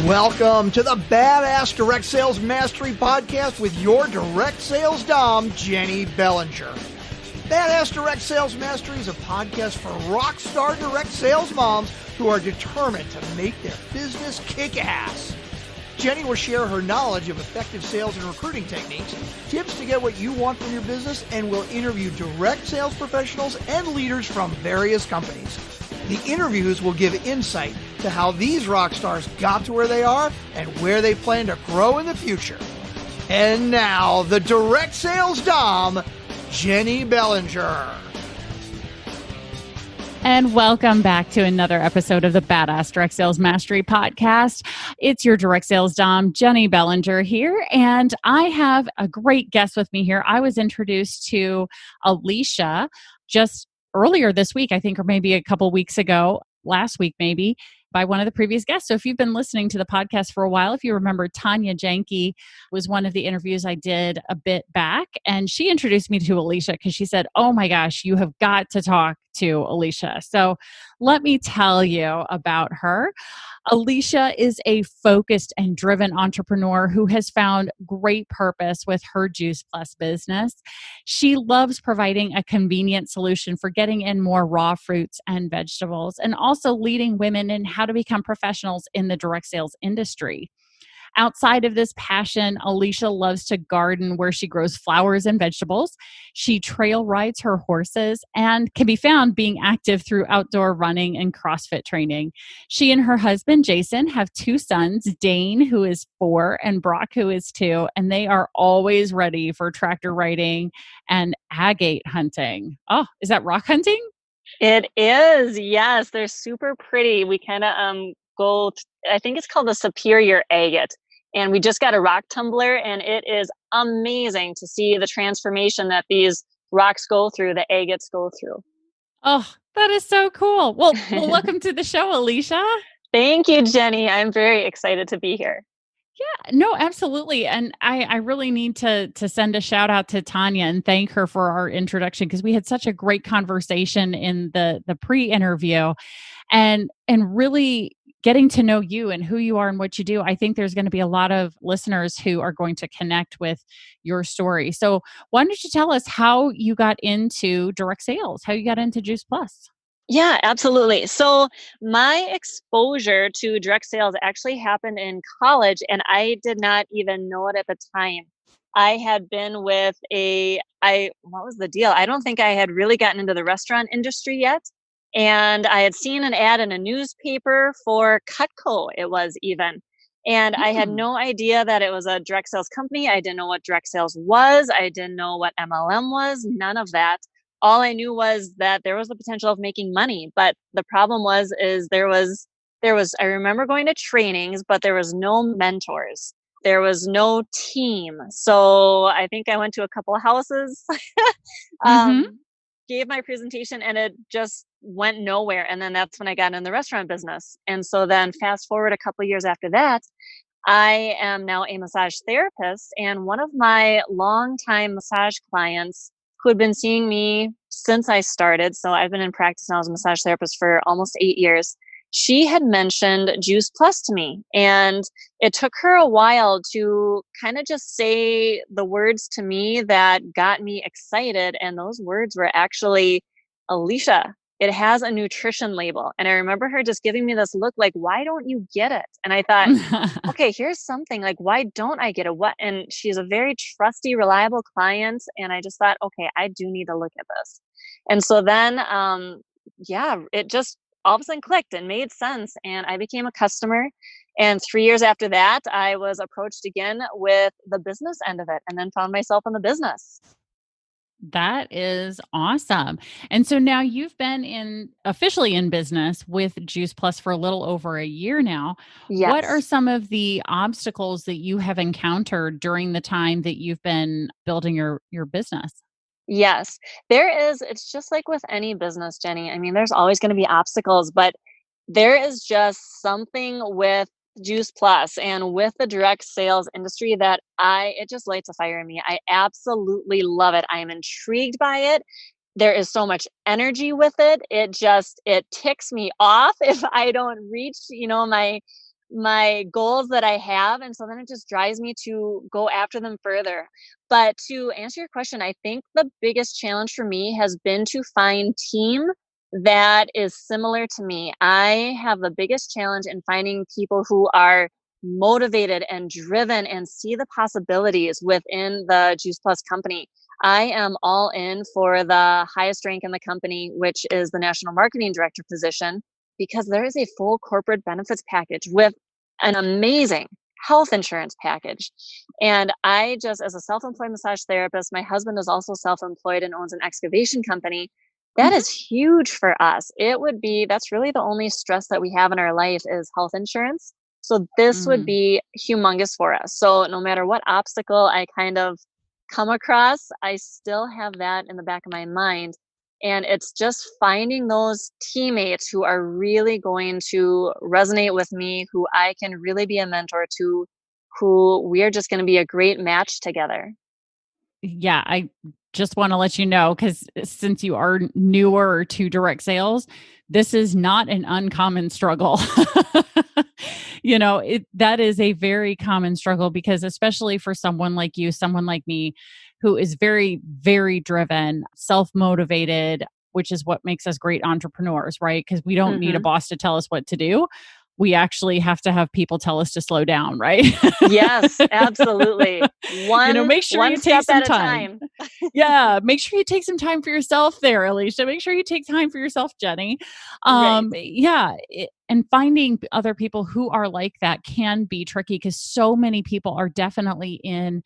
Welcome to the Badass Direct Sales Mastery Podcast with your direct sales dom, Jennie Bellinger. Badass Direct Sales Mastery is a podcast for rock star direct sales moms who are determined to make their business kick ass. Jennie will share her knowledge of effective sales and recruiting techniques, tips to get what you want from your business, and will interview direct sales professionals and leaders from various companies. The interviews will give insight to how these rock stars got to where they are and where they plan to grow in the future. And now, the direct sales dom, Jennie Bellinger. And welcome back to another episode of the Badass Direct Sales Mastery Podcast. It's your direct sales dom, Jennie Bellinger here, and I have a great guest with me here. I was introduced to Alicia just earlier this week, I think, or maybe a couple weeks ago, last week maybe, by one of the previous guests. So if you've been listening to the podcast for a while, if you remember, Tanya Janke was one of the interviews I did a bit back, and she introduced me to Alicia because she said, oh my gosh, you have got to talk to Alicia. So let me tell you about her. Alicia is a focused and driven entrepreneur who has found great purpose with her Juice Plus business. She loves providing a convenient solution for getting in more raw fruits and vegetables, and also leading women in how to become professionals in the direct sales industry. Outside of this passion, Alicia loves to garden where she grows flowers and vegetables. She trail rides her horses and can be found being active through outdoor running and CrossFit training. She and her husband, Jason, have two sons, Dane, who is 4, and Brock, who is 2, and they are always ready for tractor riding and agate hunting. Oh, is that rock hunting? It is. Yes, they're super pretty. We kind of I think it's called the Superior Agate. And we just got a rock tumbler, and it is amazing to see the transformation that these rocks go through, the agates go through. Oh, that is so cool. Well, welcome to the show, Alicia. Thank you, Jennie. I'm very excited to be here. Yeah, no, absolutely. And I really need to send a shout out to Tanya and thank her for our introduction, because we had such a great conversation in the pre-interview and really getting to know you and who you are and what you do. I think there's going to be a lot of listeners who are going to connect with your story. So why don't you tell us how you got into direct sales, how you got into Juice Plus? Yeah, absolutely. So my exposure to direct sales actually happened in college, and I did not even know it at the time. I had been with what was the deal? I don't think I had really gotten into the restaurant industry yet. And I had seen an ad in a newspaper for Cutco, it was even. And I had no idea that it was a direct sales company. I didn't know what direct sales was. I didn't know what MLM was, none of that. All I knew was that there was the potential of making money. But the problem is there was, I remember going to trainings, but there was no mentors. There was no team. So I think I went to a couple of houses, gave my presentation, and it just went nowhere. And then that's when I got in the restaurant business. And so then fast forward a couple of years after that, I am now a massage therapist. And one of my longtime massage clients who had been seeing me since I started, so I've been in practice now as a massage therapist for almost 8 years, she had mentioned Juice Plus to me. And it took her a while to kind of just say the words to me that got me excited. And those words were actually, Alicia, it has a nutrition label. And I remember her just giving me this look like, why don't you get it? And I thought, okay, here's something like, why don't I get it? What? And she's a very trusty, reliable client. And I just thought, okay, I do need to look at this. And so then, it just all of a sudden clicked and made sense. And I became a customer. And 3 years after that, I was approached again with the business end of it, and then found myself in the business. That is awesome. And so now you've been officially in business with Juice Plus for a little over a year now. Yes. What are some of the obstacles that you have encountered during the time that you've been building your business? Yes, there is. It's just like with any business, Jennie. I mean, there's always going to be obstacles, but there is just something with Juice Plus and with the direct sales industry that it just lights a fire in me. I absolutely love it. I am intrigued by it. There is so much energy with it. It ticks me off if I don't reach, my goals that I have. And so then it just drives me to go after them further. But to answer your question, I think the biggest challenge for me has been to find team that is similar to me. I have the biggest challenge in finding people who are motivated and driven and see the possibilities within the Juice Plus company. I am all in for the highest rank in the company, which is the national marketing director position, because there is a full corporate benefits package with an amazing health insurance package. And I just, as a self-employed massage therapist, my husband is also self-employed and owns an excavation company. That is huge for us. That's really the only stress that we have in our life is health insurance. So this would Mm. be humongous for us. So no matter what obstacle I kind of come across, I still have that in the back of my mind. And it's just finding those teammates who are really going to resonate with me, who I can really be a mentor to, who we're just going to be a great match together. Yeah, I just want to let you know, because since you are newer to direct sales, this is not an uncommon struggle. That is a very common struggle, because especially for someone like you, someone like me, who is very, very driven, self-motivated, which is what makes us great entrepreneurs, right? Because we don't need a Hmm. boss to tell us what to do. We actually have to have people tell us to slow down, right? Yes, absolutely. Make sure One you take step some at a time. time. Yeah, make sure you take some time for yourself there, Alicia. Make sure you take time for yourself, Jenny. Right. And finding other people who are like that can be tricky, because so many people are definitely in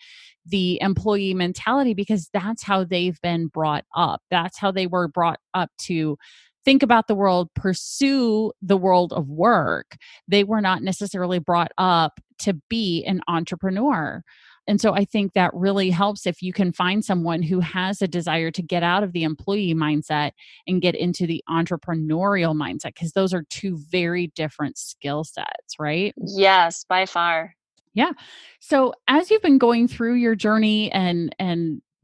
the employee mentality because that's how they've been brought up. That's how they were brought up to think about the world, pursue the world of work. They were not necessarily brought up to be an entrepreneur. And so I think that really helps if you can find someone who has a desire to get out of the employee mindset and get into the entrepreneurial mindset, because those are two very different skill sets, right? Yes, by far. Yeah. So as you've been going through your journey and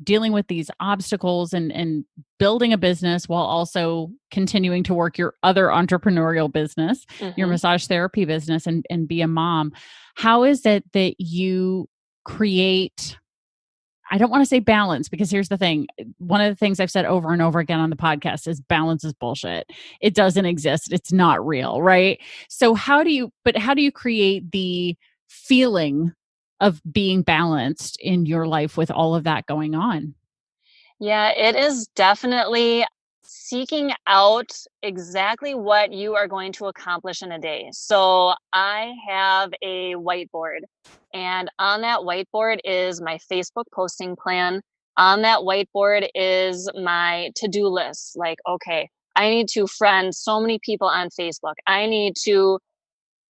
dealing with these obstacles and building a business while also continuing to work your other entrepreneurial business, your Hmm. massage therapy business, and be a mom, how is it that you create, I don't want to say balance, because here's the thing. One of the things I've said over and over again on the podcast is balance is bullshit. It doesn't exist. It's not real, right? So how do you create the feeling of being balanced in your life with all of that going on? Yeah, it is definitely seeking out exactly what you are going to accomplish in a day. So I have a whiteboard, and on that whiteboard is my Facebook posting plan. On that whiteboard is my to-do list. Like, okay, I need to friend so many people on Facebook. I need to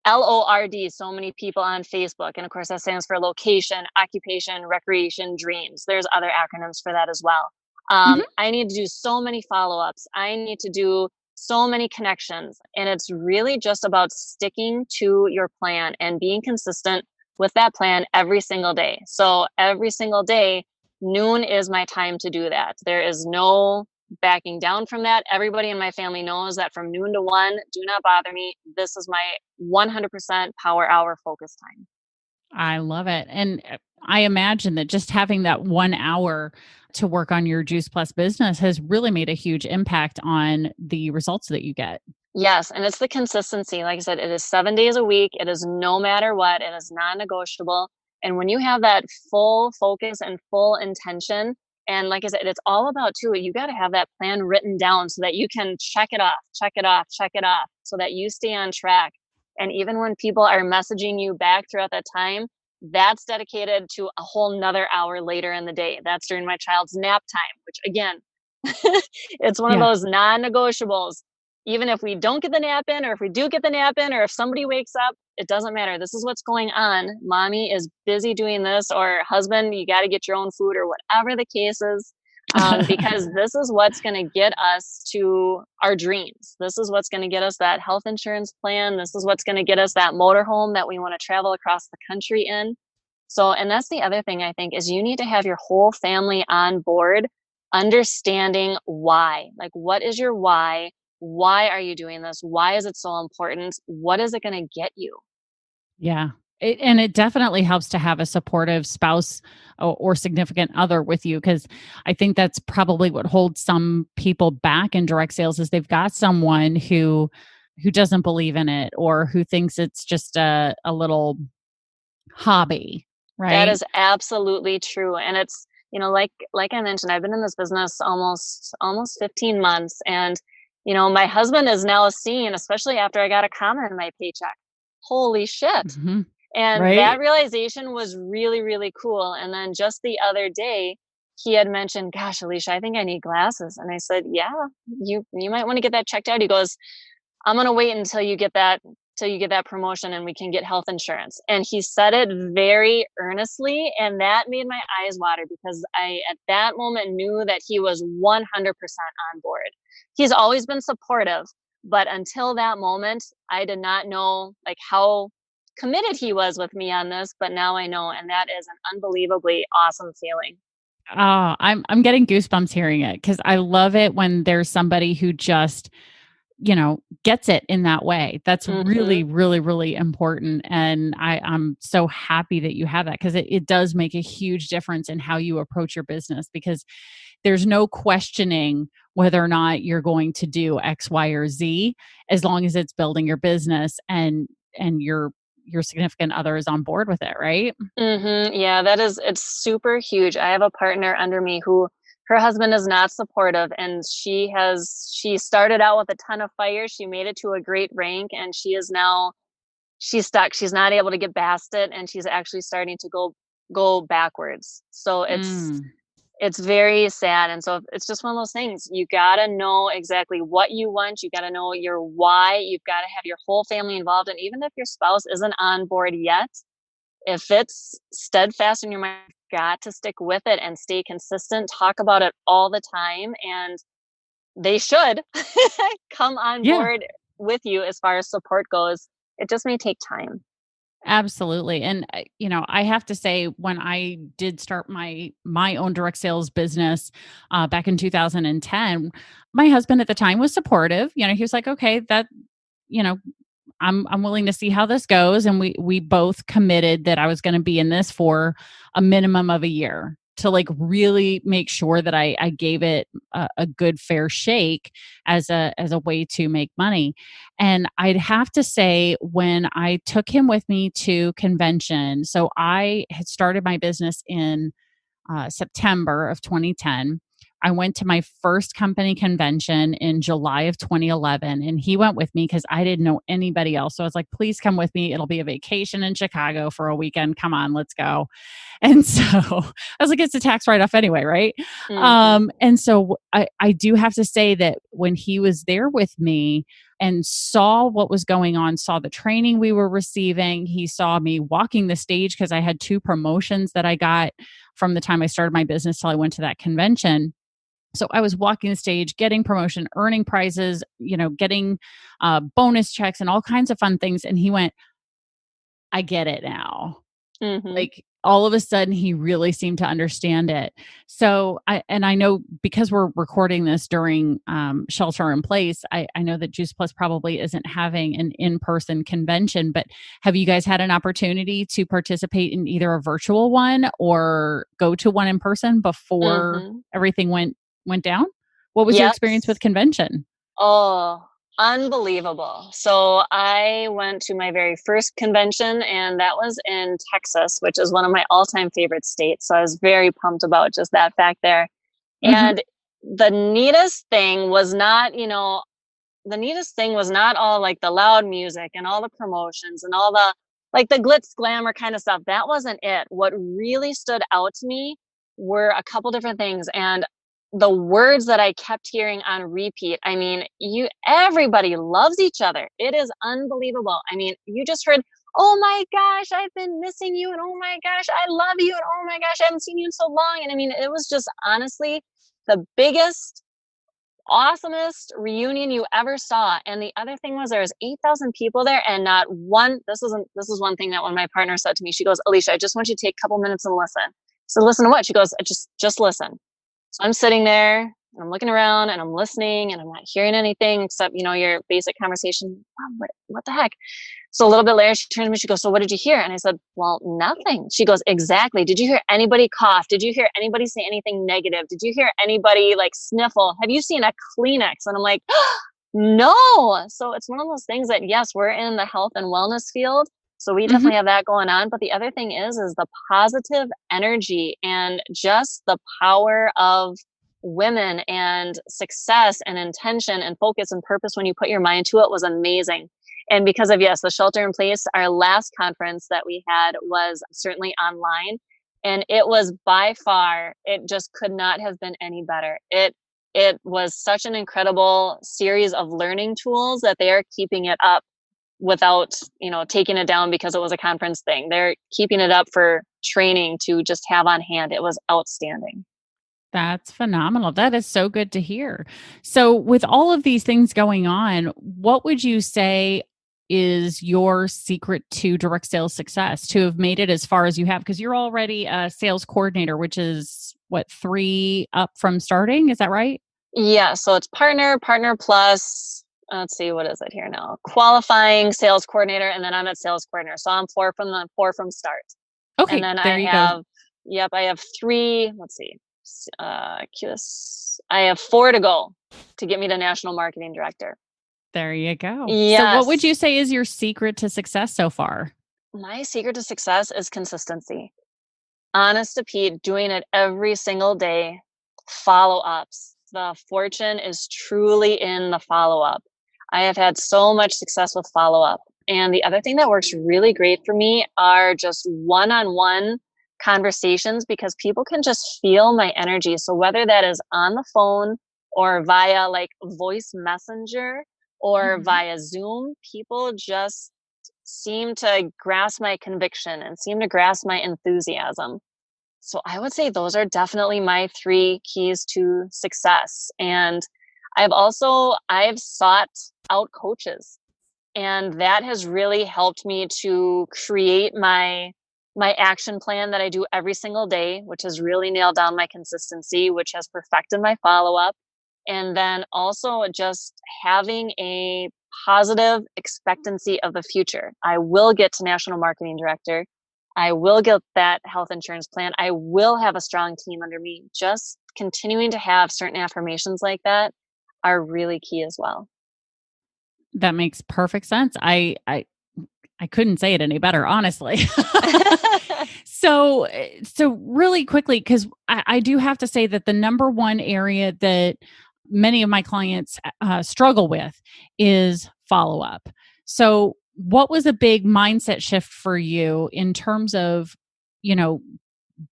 LORD so many people on Facebook. And of course, that stands for location, occupation, recreation, dreams. There's other acronyms for that as well. Mhm. I need to do so many follow ups. I need to do so many connections. And it's really just about sticking to your plan and being consistent with that plan every single day. So every single day, noon is my time to do that. There is no backing down from that. Everybody in my family knows that from noon to 1, do not bother me. This is my 100% power hour focus time. I love it. And I imagine that just having that 1 hour to work on your Juice Plus business has really made a huge impact on the results that you get. Yes, and it's the consistency. Like I said, it is 7 days a week. It is no matter what. It is non-negotiable. And when you have that full focus and full intention, and like I said, it's all about too, you got to have that plan written down so that you can check it off, check it off, check it off, so that you stay on track. And even when people are messaging you back throughout that time, that's dedicated to a whole nother hour later in the day. That's during my child's nap time, which again, it's one of Yeah. those non-negotiables. Even if we don't get the nap in, or if we do get the nap in, or if somebody wakes up, it doesn't matter. This is what's going on. Mommy is busy doing this, or husband, you got to get your own food, or whatever the case is. Because this is what's going to get us to our dreams. This is what's going to get us that health insurance plan. This is what's going to get us that motorhome that we want to travel across the country in. So, and that's the other thing I think is you need to have your whole family on board, understanding why. Like, what is your why? Why are you doing this? Why is it so important? What is it going to get you? Yeah. And it definitely helps to have a supportive spouse or significant other with you, because I think that's probably what holds some people back in direct sales is they've got someone who doesn't believe in it or who thinks it's just a little hobby, That right? is absolutely true. And it's, like I mentioned, I've been in this business almost 15 months. And, my husband is now seeing, especially after I got a comment in my paycheck. Holy shit. Hmm. And that Right? realization was really, really cool. And then just the other day, he had mentioned, "Gosh, Alicia, I think I need glasses." And I said, "Yeah, you might want to get that checked out." He goes, "I'm gonna wait until you get that promotion and we can get health insurance." And he said it very earnestly, and that made my eyes water because I at that moment knew that he was 100% on board. He's always been supportive, but until that moment, I did not know like how committed he was with me on this, but now I know, and that is an unbelievably awesome feeling. Oh, I'm getting goosebumps hearing it because I love it when there's somebody who just gets it in that way. That's really, Mhm. really, really important. And I'm so happy that you have that because it does make a huge difference in how you approach your business because there's no questioning whether or not you're going to do X, Y, or Z as long as it's building your business and your significant other is on board with it, right? Mhm. Yeah, it's super huge. I have a partner under me who her husband is not supportive, and she started out with a ton of fire. She made it to a great rank, and she's stuck. She's not able to get past it, and she's actually starting to go backwards. So Mm. it's very sad, and so it's just one of those things. You gotta know exactly what you want. You gotta know your why. You've got to have your whole family involved, and even if your spouse isn't on board yet, if it's steadfast in your mind, you've got to stick with it and stay consistent, talk about it all the time, and they should come on Yeah. board with you as far as support goes. It just may take time. Absolutely. And I have to say when I did start my own direct sales business back in 2010, my husband at the time was supportive. He was like, "Okay, that, you know, I'm willing to see how this goes." And we both committed that I was going to be in this for a minimum of a year to like really make sure that I gave it a good fair shake as a way to make money. And I'd have to say when I took him with me to convention, so I had started my business in September of 2010. I went to my first company convention in July of 2011, and he went with me because I didn't know anybody else. So I was like, please come with me. It'll be a vacation in Chicago for a weekend. Come on, let's go. And so I was like, it's a tax write off anyway, right? Mhm. And so I do have to say that when he was there with me, and saw what was going on, saw the training we were receiving. He saw me walking the stage because I had two promotions that I got from the time I started my business till I went to that convention. So I was walking the stage, getting promotion, earning prizes, getting bonus checks and all kinds of fun things. And he went, I get it now. Mhm. Like all of a sudden he really seemed to understand it. So I know because we're recording this during shelter in place, I know that Juice Plus probably isn't having an in-person convention, but have you guys had an opportunity to participate in either a virtual one or go to one in person before Mhm. everything went down? What was your experience with Yes. convention? Oh, unbelievable. So I went to my very first convention, and that was in Texas, which is one of my all-time favorite states. So I was very pumped about just that fact there. Mhm. And the neatest thing was not, the neatest thing was not all like the loud music and all the promotions and all the like the glitz glamour kind of stuff. That wasn't it. What really stood out to me were a couple different things, and the words that I kept hearing on repeat. I mean, everybody loves each other. It is unbelievable. I mean, you just heard, "Oh my gosh, I've been missing you," and "Oh my gosh, I love you," and "Oh my gosh, I haven't seen you in so long." And I mean, it was just honestly the biggest awesomest reunion you ever saw. And the other thing was there was 8,000 people there, and not one this is one thing that when my partner said to me, she goes, "Alicia, I just want you to take a couple minutes and listen." So listen to what? She goes, just listen." So I'm sitting there I'm looking around and I'm listening and I'm not hearing anything except, your basic conversation. Wow, what the heck? So a little bit later, she turned to me, she goes, "So what did you hear?" And I said, "Well, nothing." She goes, "Exactly. Did you hear anybody cough? Did you hear anybody say anything negative? Did you hear anybody like sniffle? Have you seen a Kleenex?" And I'm like, no. So it's one of those things that, yes, we're in the health and wellness field. So we Mhm. definitely have that going on. But the other thing is the positive energy and just the power of women and success and intention and focus and purpose when you put your mind to it was amazing. And because of, yes, the shelter in place, our last conference that we had was certainly online. And it was by far, it just could not have been any better. It was such an incredible series of learning tools that they are keeping it up without, taking it down because it was a conference thing. They're keeping it up for training to just have on hand. It was outstanding. That's phenomenal. That is so good to hear. So, with all of these things going on, what would you say is your secret to direct sales success to have made it as far as you have? Because you're already a sales coordinator, which is what, 3 up from starting? Is that right? Yeah, so it's partner plus, let's see, what is it here now? Qualifying sales coordinator, and then I'm at sales coordinator. So I'm four from start. And Okay, then there you go. I have 3, let's see, I have 4 to go to get me to national marketing director. There you go. So, what would Yes. you say is your secret to success so far? My secret to success is consistency. Honest to Pete, doing it every single day, follow ups. The fortune is truly in the follow up. I have had so much success with follow up. And the other thing that works really great for me are just one on one conversations because people can just feel my energy. So whether that is on the phone or via like voice messenger or Mhm. via Zoom, people just seem to grasp my conviction and seem to grasp my enthusiasm. So I would say those are definitely my 3 keys to success. And I've sought out coaches, and that has really helped me to create my action plan that I do every single day, which has really nailed down my consistency, which has perfected my follow-up. And then also just having a positive expectancy of the future. I will get to national marketing director. I will get that health insurance plan. I will have a strong team under me. Just continuing to have certain affirmations like that are really key as well. That makes perfect sense. I couldn't say it any better, honestly. So really quickly, because I do have to say that the number one area that many of my clients struggle with is follow up. So, what was a big mindset shift for you in terms of, you know,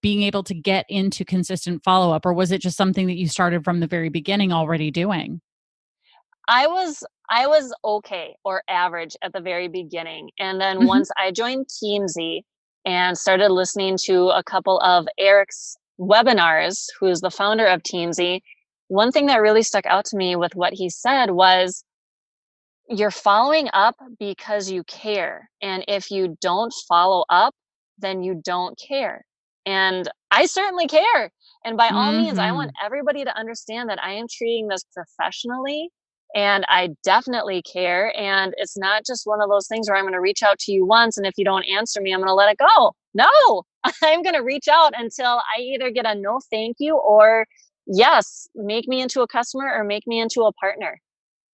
being able to get into consistent follow up, or was it just something that you started from the very beginning already doing? I was okay or average at the very beginning. And then Hmm. once I joined TeamZ and started listening to a couple of Eric's webinars, who's the founder of TeamZ, one thing that really stuck out to me with what he said was you're following up because you care. And if you don't follow up, then you don't care. And I certainly care. And by all means, I want Hmm. everybody to understand that I am treating this professionally and I definitely care. And it's not just one of those things where I'm going to reach out to you once. And if you don't answer me, I'm going to let it go. No, I'm going to reach out until I either get a no thank you or yes, make me into a customer or make me into a partner.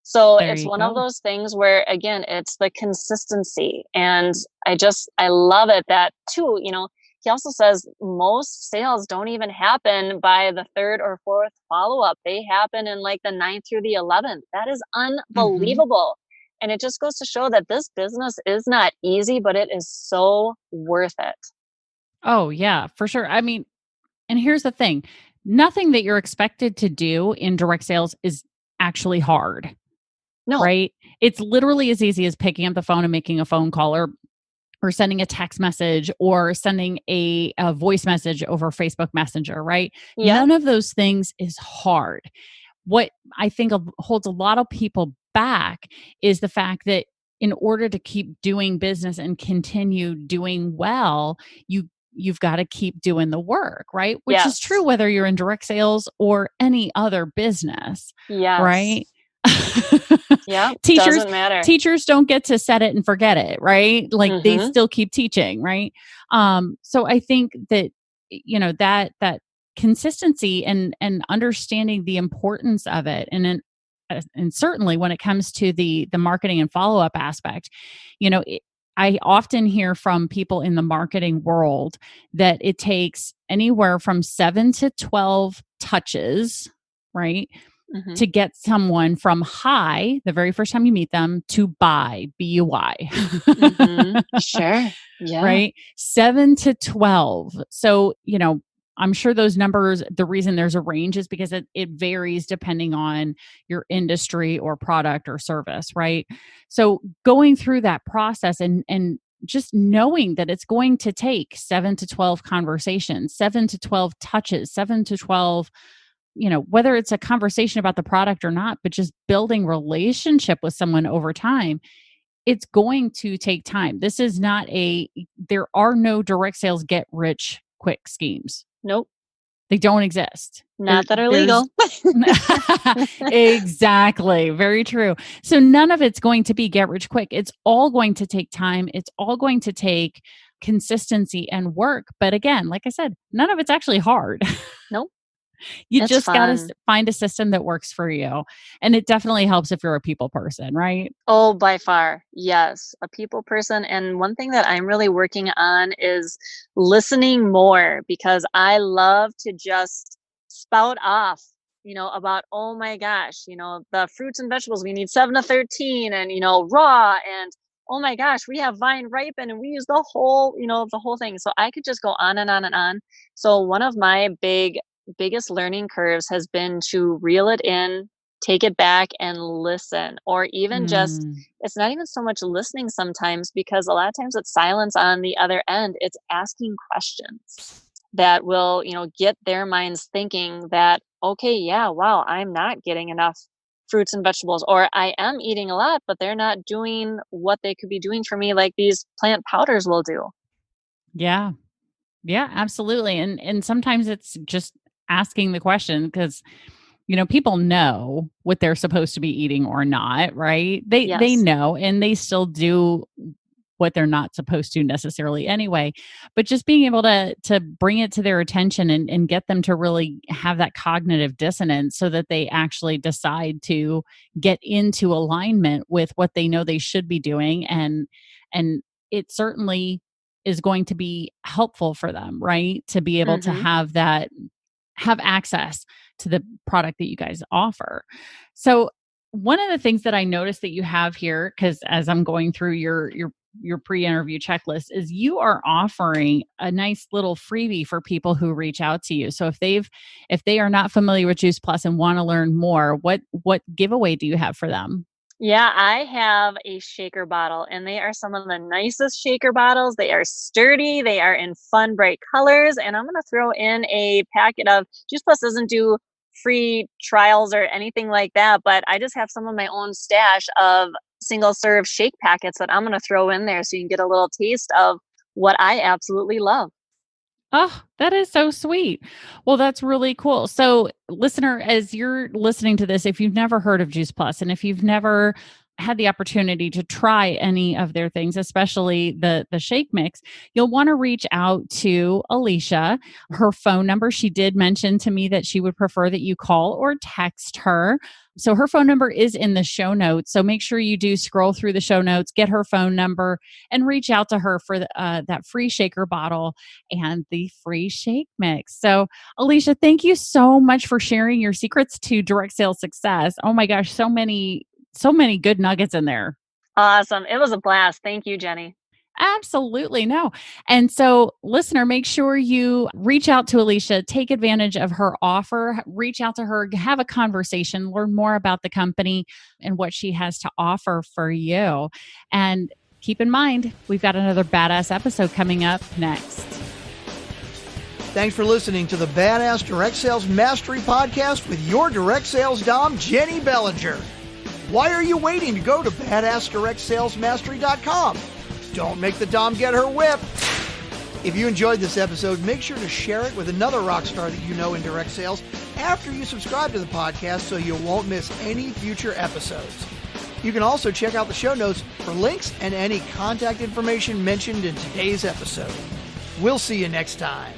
So There it's you one of go. those things where again, it's the consistency. And I love it that too, he also says most sales don't even happen by the 3rd or 4th follow-up. They happen in like the 9th through the 11th. That is Hmm. unbelievable. And it just goes to show that this business is not easy, but it is so worth it. Oh, yeah, for sure. I mean, and here's the thing, nothing that you're expected to do in direct sales is actually hard, No. right? It's literally as easy as picking up the phone and making a phone call, or sending a text message, or sending a voice message over Facebook Messenger, right? Yep. None of those things is hard. What I think holds a lot of people back is the fact that in order to keep doing business and continue doing well, you you've got to keep doing the work, right? Which Yes. is true whether you're in direct sales or any other business, Yes. right? Yeah. Teachers Doesn't matter. Teachers don't get to set it and forget it, right? Like they Mhm. still keep teaching, right? So I think that, that consistency and understanding the importance of it, and certainly when it comes to the marketing and follow-up aspect, I often hear from people in the marketing world that it takes anywhere from 7 to 12 touches, right, Mhm. to get someone from high, the very first time you meet them, to buy, B-U-Y. Mhm. Sure. Yeah. Right? 7 to 12. So, I'm sure those numbers, the reason there's a range is because it varies depending on your industry or product or service, right? So going through that process and just knowing that it's going to take 7 to 12 conversations, 7 to 12 touches, 7 to 12, whether it's a conversation about the product or not, but just building relationship with someone over time, it's going to take time. This is not there are no direct sales get rich quick schemes. Nope. They don't exist. Not that are legal. Exactly. Very true. So none of it's going to be get rich quick. It's all going to take time. It's all going to take consistency and work. But again, like I said, none of it's actually hard. Nope. You It's just got to fun. find a system that works for you. And it definitely helps if you're a people person, right? Oh, by far. Yes. A people person. And one thing that I'm really working on is listening more, because I love to just spout off, about, oh my gosh, the fruits and vegetables, we need 7 to 13 and, raw, and oh my gosh, we have vine ripen and we use the whole thing. So I could just go on and on and on. So one of my biggest learning curves has been to reel it in, take it back and listen, or even just, Mm. it's not even so much listening sometimes, because a lot of times it's silence on the other end. It's asking questions that will, get their minds thinking that, okay, yeah, wow, I'm not getting enough fruits and vegetables, or I am eating a lot, but they're not doing what they could be doing for me, like these plant powders will do. Yeah. Yeah, absolutely. And sometimes it's just asking the question because people know what they're supposed to be eating or not, right? They Yes. know, and they still do what they're not supposed to necessarily anyway. But just being able to bring it to their attention and get them to really have that cognitive dissonance so that they actually decide to get into alignment with what they know they should be doing, and it certainly is going to be helpful for them, right? To be able to Mhm. have access to the product that you guys offer. So one of the things that I noticed that you have here, because as I'm going through your pre-interview checklist, is you are offering a nice little freebie for people who reach out to you. So if they are not familiar with Juice Plus and want to learn more, what giveaway do you have for them? Yeah, I have a shaker bottle, and they are some of the nicest shaker bottles. They are sturdy, they are in fun, bright colors, and I'm going to throw in a packet of Juice Plus. Doesn't do free trials or anything like that, but I just have some of my own stash of single serve shake packets that I'm going to throw in there so you can get a little taste of what I absolutely love. Oh, that is so sweet. Well, that's really cool. So, listener, as you're listening to this, if you've never heard of Juice Plus, and if you've never had the opportunity to try any of their things, especially the shake mix, you'll want to reach out to Alicia. Her phone number, she did mention to me that she would prefer that you call or text her. So her phone number is in the show notes. So make sure you do scroll through the show notes, get her phone number, and reach out to her for that free shaker bottle and the free shake mix. So Alicia, thank you so much for sharing your secrets to direct sales success. Oh my gosh, so many good nuggets in there. Awesome. It was a blast. Thank you, Jenny. Absolutely. No. And so, listener, make sure you reach out to Alicia, take advantage of her offer, reach out to her, have a conversation, learn more about the company and what she has to offer for you. And keep in mind, we've got another badass episode coming up next. Thanks for listening to the Badass Direct Sales Mastery Podcast with your direct sales dom, Jennie Bellinger. Why are you waiting to go to badassdirectsalesmastery.com? Don't make the dom get her whip. If you enjoyed this episode, make sure to share it with another rock star that you know in direct sales after you subscribe to the podcast so you won't miss any future episodes. You can also check out the show notes for links and any contact information mentioned in today's episode. We'll see you next time.